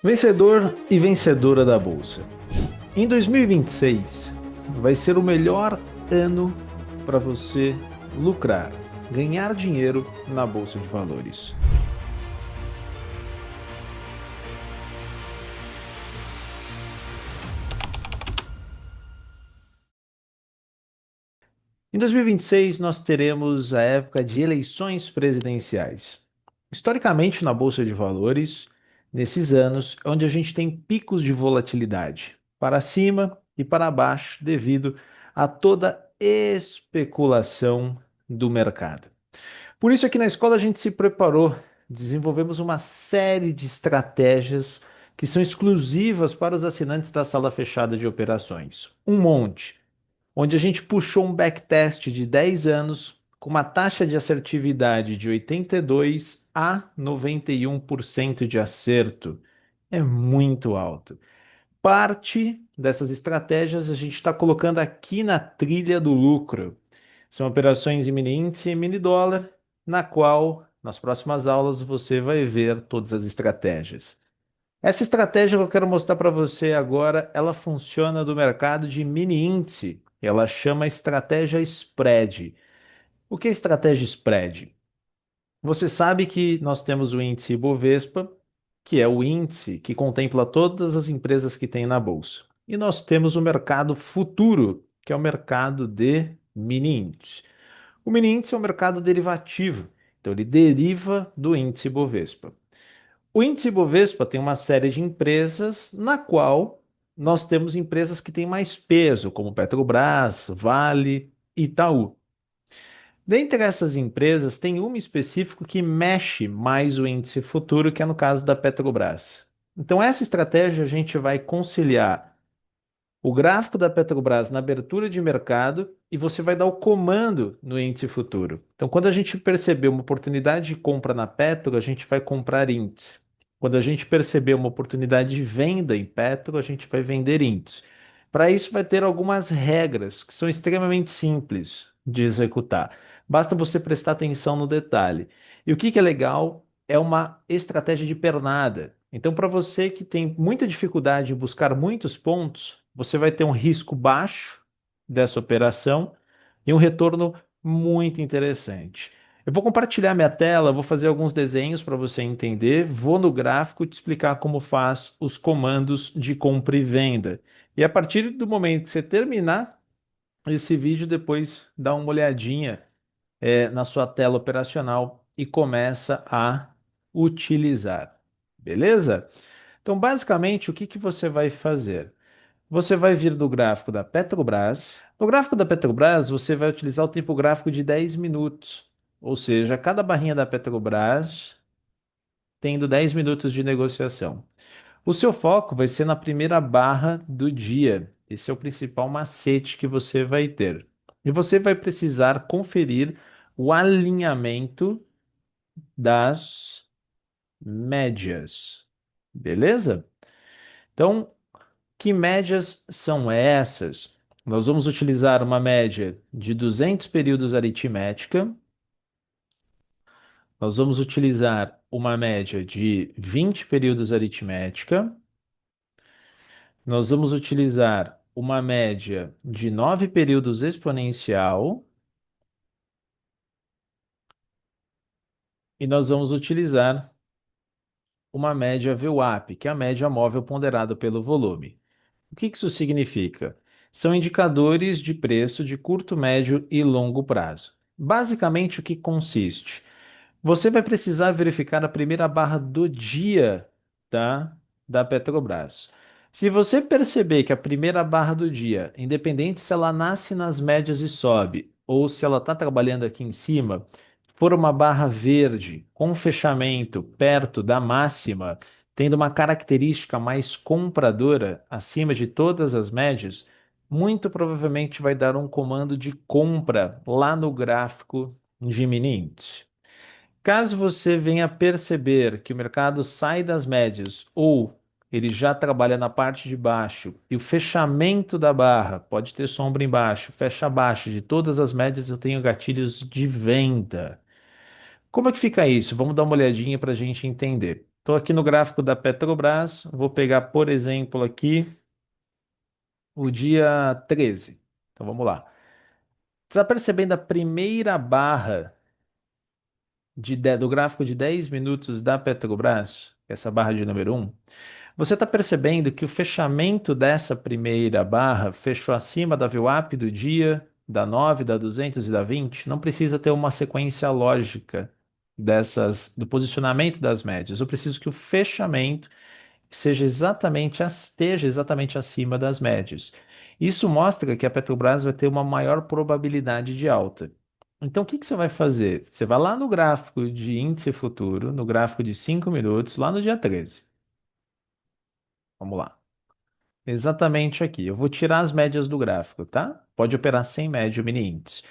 Vencedor e vencedora da Bolsa. Em 2026, vai ser o melhor ano para você lucrar, ganhar dinheiro na Bolsa de Valores. Em 2026, nós teremos a época de eleições presidenciais. Historicamente, na Bolsa de Valores, nesses anos, é onde a gente tem picos de volatilidade, para cima e para baixo, devido a toda especulação do mercado. Por isso, aqui na escola, a gente se preparou, desenvolvemos uma série de estratégias que são exclusivas para os assinantes da sala fechada de operações. Um monte onde a gente puxou um backtest de 10 anos com uma taxa de assertividade de 82 a 91% de acerto. É muito alto. Parte dessas estratégias a gente está colocando aqui na trilha do lucro. São operações em mini índice e mini dólar, na qual nas próximas aulas você vai ver todas as estratégias. Essa estratégia que eu quero mostrar para você agora, ela funciona do mercado de mini índice. Ela chama estratégia spread. O que é estratégia spread? Você sabe que nós temos o índice Ibovespa, que é o índice que contempla todas as empresas que tem na bolsa. E nós temos o mercado futuro, que é o mercado de mini índice. O mini índice é um mercado derivativo, então ele deriva do índice Ibovespa. O índice Bovespa tem uma série de empresas na qual nós temos empresas que têm mais peso, como Petrobras, Vale, Itaú. Dentre essas empresas, tem uma específica que mexe mais o índice futuro, que é no caso da Petrobras. Então, essa estratégia a gente vai conciliar o gráfico da Petrobras na abertura de mercado e você vai dar o comando no índice futuro. Então, quando a gente perceber uma oportunidade de compra na Petro, a gente vai comprar índice. Quando a gente perceber uma oportunidade de venda em Petro, a gente vai vender índice. Para isso, vai ter algumas regras que são extremamente simples de executar. Basta você prestar atenção no detalhe. E o que é legal é uma estratégia de pernada. Então, para você que tem muita dificuldade em buscar muitos pontos, você vai ter um risco baixo dessa operação e um retorno muito interessante. Eu vou compartilhar minha tela, vou fazer alguns desenhos para você entender, vou no gráfico te explicar como faz os comandos de compra e venda. E a partir do momento que você terminar esse vídeo, depois dá uma olhadinha na sua tela operacional e começa a utilizar. Beleza? Então, basicamente, o que que você vai fazer? Você vai vir do gráfico da Petrobras. No gráfico da Petrobras, você vai utilizar o tempo gráfico de 10 minutos. Ou seja, cada barrinha da Petrobras tendo 10 minutos de negociação. O seu foco vai ser na primeira barra do dia. Esse é o principal macete que você vai ter. E você vai precisar conferir o alinhamento das médias. Beleza? Então, que médias são essas? Nós vamos utilizar uma média de 200 períodos aritmética, nós vamos utilizar uma média de 20 períodos aritmética, nós vamos utilizar uma média de 9 períodos exponencial e nós vamos utilizar uma média VWAP, que é a média móvel ponderada pelo volume. O que que isso significa? São indicadores de preço de curto, médio e longo prazo. Basicamente, o que consiste? Você vai precisar verificar a primeira barra do dia, tá? Da Petrobras. Se você perceber que a primeira barra do dia, independente se ela nasce nas médias e sobe, ou se ela está trabalhando aqui em cima, for uma barra verde com fechamento perto da máxima, tendo uma característica mais compradora acima de todas as médias, muito provavelmente vai dar um comando de compra lá no gráfico de mini índice. Caso você venha perceber que o mercado sai das médias ou ele já trabalha na parte de baixo e o fechamento da barra pode ter sombra embaixo, fecha abaixo de todas as médias, eu tenho gatilhos de venda. Como é que fica isso? Vamos dar uma olhadinha para a gente entender. Estou aqui no gráfico da Petrobras, vou pegar, por exemplo, aqui o dia 13. Então vamos lá. Você está percebendo a primeira barra do gráfico de 10 minutos da Petrobras? Essa barra de número um. Você está percebendo que o fechamento dessa primeira barra fechou acima da VWAP do dia, da 9, da 200 e da 20? Não precisa ter uma sequência lógica do posicionamento das médias. Eu preciso que o fechamento esteja exatamente acima das médias. Isso mostra que a Petrobras vai ter uma maior probabilidade de alta. Então, o que que você vai fazer? Você vai lá no gráfico de índice futuro, no gráfico de 5 minutos, lá no dia 13. Vamos lá. Exatamente aqui. Eu vou tirar as médias do gráfico, tá? Pode operar sem média o mini índice.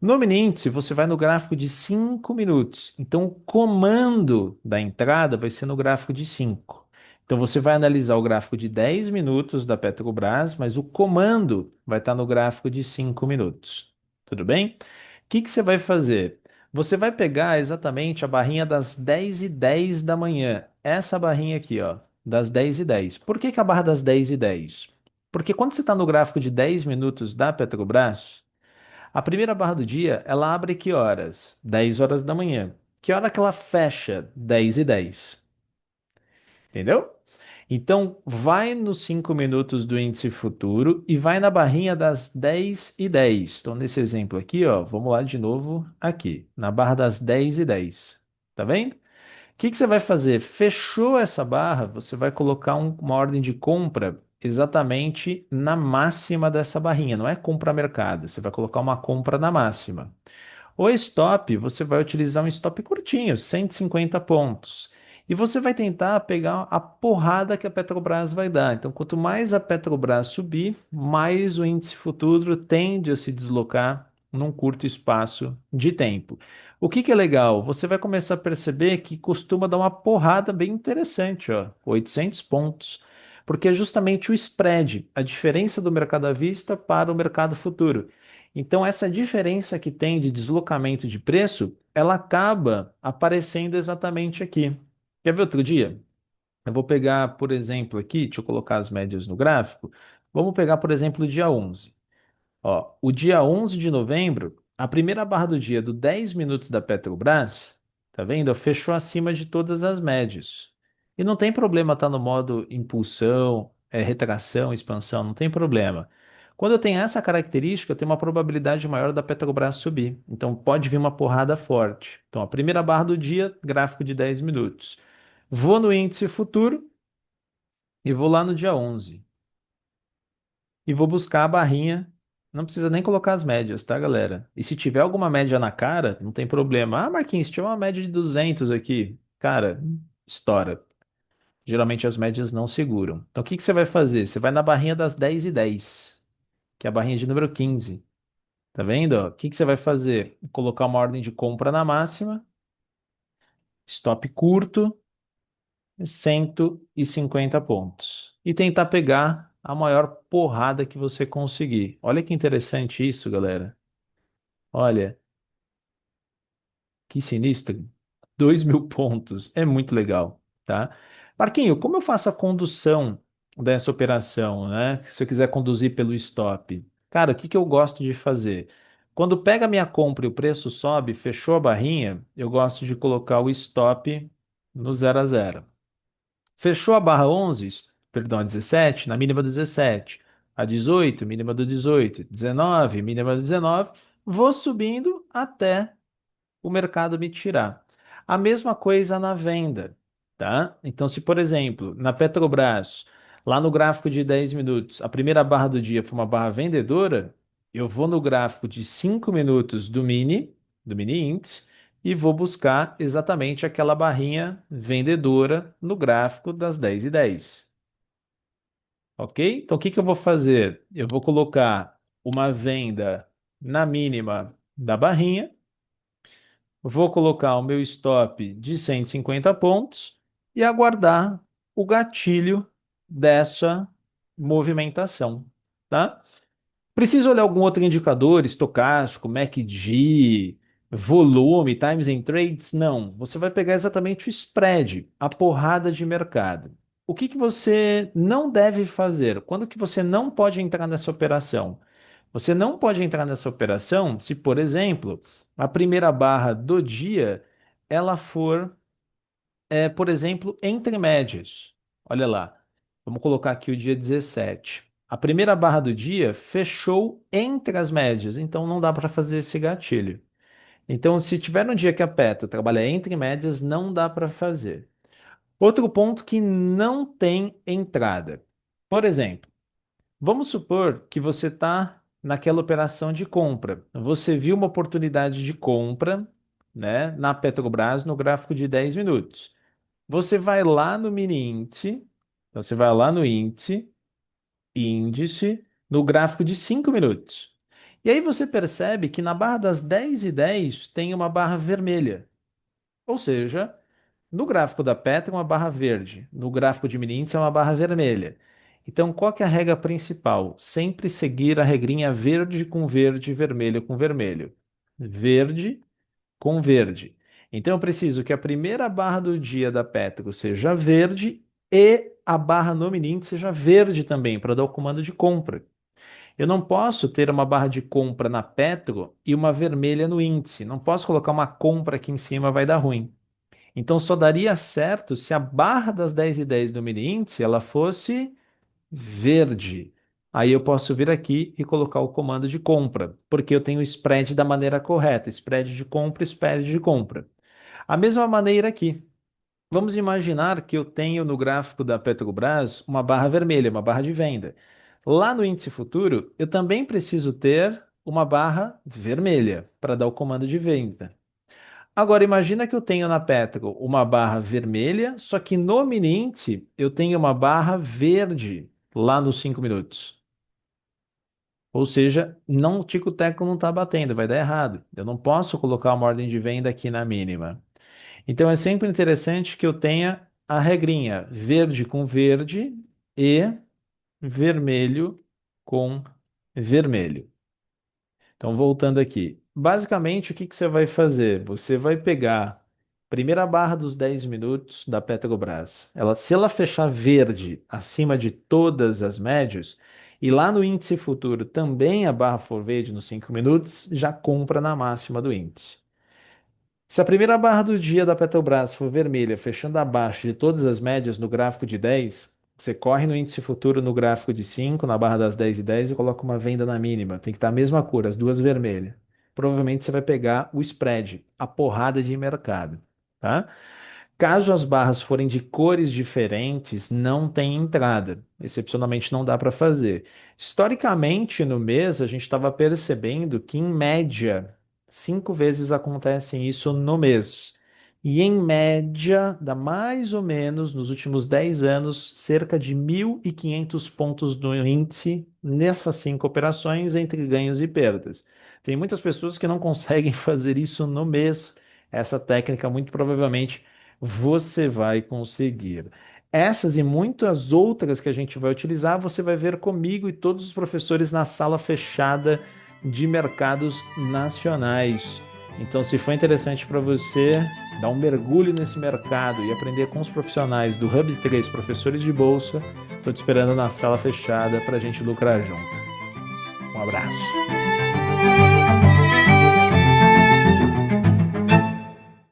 No mini índice, você vai no gráfico de 5 minutos. Então, o comando da entrada vai ser no gráfico de 5. Então, você vai analisar o gráfico de 10 minutos da Petrobras, mas o comando vai estar no gráfico de 5 minutos. Tudo bem? O que que você vai fazer? Você vai pegar exatamente a barrinha das 10h10 da manhã. Essa barrinha aqui, ó, das 10h10. Por que que a barra das 10h10? Porque quando você está no gráfico de 10 minutos da Petrobras, a primeira barra do dia, ela abre que horas? 10 horas da manhã. Que hora que ela fecha? 10h10. Entendeu? Então, vai nos 5 minutos do índice futuro e vai na barrinha das 10h10. Então, nesse exemplo aqui, ó, vamos lá de novo aqui, na barra das 10h10. Tá vendo? O que que você vai fazer? Fechou essa barra, você vai colocar uma ordem de compra exatamente na máxima dessa barrinha. Não é compra mercado, você vai colocar uma compra na máxima. O stop, você vai utilizar um stop curtinho, 150 pontos. E você vai tentar pegar a porrada que a Petrobras vai dar. Então, quanto mais a Petrobras subir, mais o índice futuro tende a se deslocar num curto espaço de tempo. O que que é legal? Você vai começar a perceber que costuma dar uma porrada bem interessante, ó, 800 pontos. Porque é justamente o spread, a diferença do mercado à vista para o mercado futuro. Então, essa diferença que tem de deslocamento de preço, ela acaba aparecendo exatamente aqui. Quer ver outro dia? Eu vou pegar, por exemplo, aqui, deixa eu colocar as médias no gráfico. Vamos pegar, por exemplo, o dia 11. Ó, o dia 11 de novembro, a primeira barra do dia do 10 minutos da Petrobras, tá vendo? Fechou acima de todas as médias. E não tem problema estar no modo impulsão, retração, expansão, não tem problema. Quando eu tenho essa característica, eu tenho uma probabilidade maior da Petrobras subir. Então pode vir uma porrada forte. Então, a primeira barra do dia, gráfico de 10 minutos. Vou no índice futuro e vou lá no dia 11 e vou buscar a barrinha. Não precisa nem colocar as médias, tá, galera? E se tiver alguma média na cara, não tem problema. Ah, Marquinhos, se tiver uma média de 200 aqui, cara, estoura. Geralmente as médias não seguram. Então o que que você vai fazer? Você vai na barrinha das 10h10, que é a barrinha de número 15. Tá vendo? Ó? O que que você vai fazer? Colocar uma ordem de compra na máxima, stop curto, 150 pontos. E tentar pegar a maior porrada que você conseguir. Olha que interessante isso, galera. Olha, que sinistro. 2.000 pontos. É muito legal, tá? Marquinho, como eu faço a condução dessa operação, né? Se eu quiser conduzir pelo stop. Cara, o que que eu gosto de fazer? Quando pega a minha compra e o preço sobe, fechou a barrinha, eu gosto de colocar o stop no 0 a 0. Fechou a barra 11, perdão, a 17, na mínima do 17. A 18, mínima do 18. 19, mínima do 19. Vou subindo até o mercado me tirar. A mesma coisa na venda, tá? Então, se, por exemplo, na Petrobras, lá no gráfico de 10 minutos, a primeira barra do dia foi uma barra vendedora, eu vou no gráfico de 5 minutos do mini índice, e vou buscar exatamente aquela barrinha vendedora no gráfico das 10h10. Ok? Então, o que que eu vou fazer? Eu vou colocar uma venda na mínima da barrinha. Vou colocar o meu stop de 150 pontos e aguardar o gatilho dessa movimentação, tá? Preciso olhar algum outro indicador, estocástico, MACD, volume, times and trades, não. Você vai pegar exatamente o spread, a porrada de mercado. O que que você não deve fazer? Quando que você não pode entrar nessa operação? Você não pode entrar nessa operação se, por exemplo, a primeira barra do dia ela for, por exemplo, entre médias. Olha lá, vamos colocar aqui o dia 17. A primeira barra do dia fechou entre as médias, então não dá para fazer esse gatilho. Então, se tiver um dia que a Petro trabalha entre médias, não dá para fazer. Outro ponto que não tem entrada. Por exemplo, vamos supor que você está naquela operação de compra. Você viu uma oportunidade de compra, né, na Petrobras no gráfico de 10 minutos. Você vai lá no mini índice, então você vai lá no índice, no gráfico de 5 minutos. E aí você percebe que na barra das 10h10 tem uma barra vermelha. Ou seja, no gráfico da Petro é uma barra verde, no gráfico de mini índice é uma barra vermelha. Então, qual que é a regra principal? Sempre seguir a regrinha verde com verde, vermelho com vermelho. Verde com verde. Então, eu preciso que a primeira barra do dia da Petro seja verde e a barra no mini índice seja verde também, para dar o comando de compra. Eu não posso ter uma barra de compra na Petro e uma vermelha no índice. Não posso colocar uma compra aqui em cima, vai dar ruim. Então só daria certo se a barra das 10h10 do mini índice ela fosse verde. Aí eu posso vir aqui e colocar o comando de compra, porque eu tenho o spread da maneira correta, spread de compra, spread de compra. A mesma maneira aqui. Vamos imaginar que eu tenho no gráfico da Petrobras uma barra vermelha, uma barra de venda. Lá no índice futuro, eu também preciso ter uma barra vermelha para dar o comando de venda. Agora, imagina que eu tenho na Petro uma barra vermelha, só que no mini índice eu tenho uma barra verde lá nos 5 minutos. Ou seja, não, o tico-teco não está batendo, vai dar errado. Eu não posso colocar uma ordem de venda aqui na mínima. Então é sempre interessante que eu tenha a regrinha verde com verde e vermelho com vermelho. Então, voltando aqui. Basicamente, o que que você vai fazer? Você vai pegar a primeira barra dos 10 minutos da Petrobras. Se ela fechar verde acima de todas as médias, e lá no índice futuro também a barra for verde nos 5 minutos, já compra na máxima do índice. Se a primeira barra do dia da Petrobras for vermelha, fechando abaixo de todas as médias no gráfico de 10, você corre no índice futuro no gráfico de 5, na barra das 10h10 e coloca uma venda na mínima. Tem que estar a mesma cor, as duas vermelhas. Provavelmente você vai pegar o spread, a porrada de mercado, tá? Caso as barras forem de cores diferentes, não tem entrada. Excepcionalmente não dá para fazer. Historicamente, no mês, a gente estava percebendo que, em média, 5 vezes acontece isso no mês. E, em média, dá mais ou menos, nos últimos 10 anos, cerca de 1.500 pontos no índice nessas 5 operações entre ganhos e perdas. Tem muitas pessoas que não conseguem fazer isso no mês. Essa técnica, muito provavelmente, você vai conseguir. Essas e muitas outras que a gente vai utilizar, você vai ver comigo e todos os professores na sala fechada de mercados nacionais. Então, se for interessante para você, dar um mergulho nesse mercado e aprender com os profissionais do Hub 3, professores de bolsa, estou te esperando na sala fechada para a gente lucrar junto. Um abraço.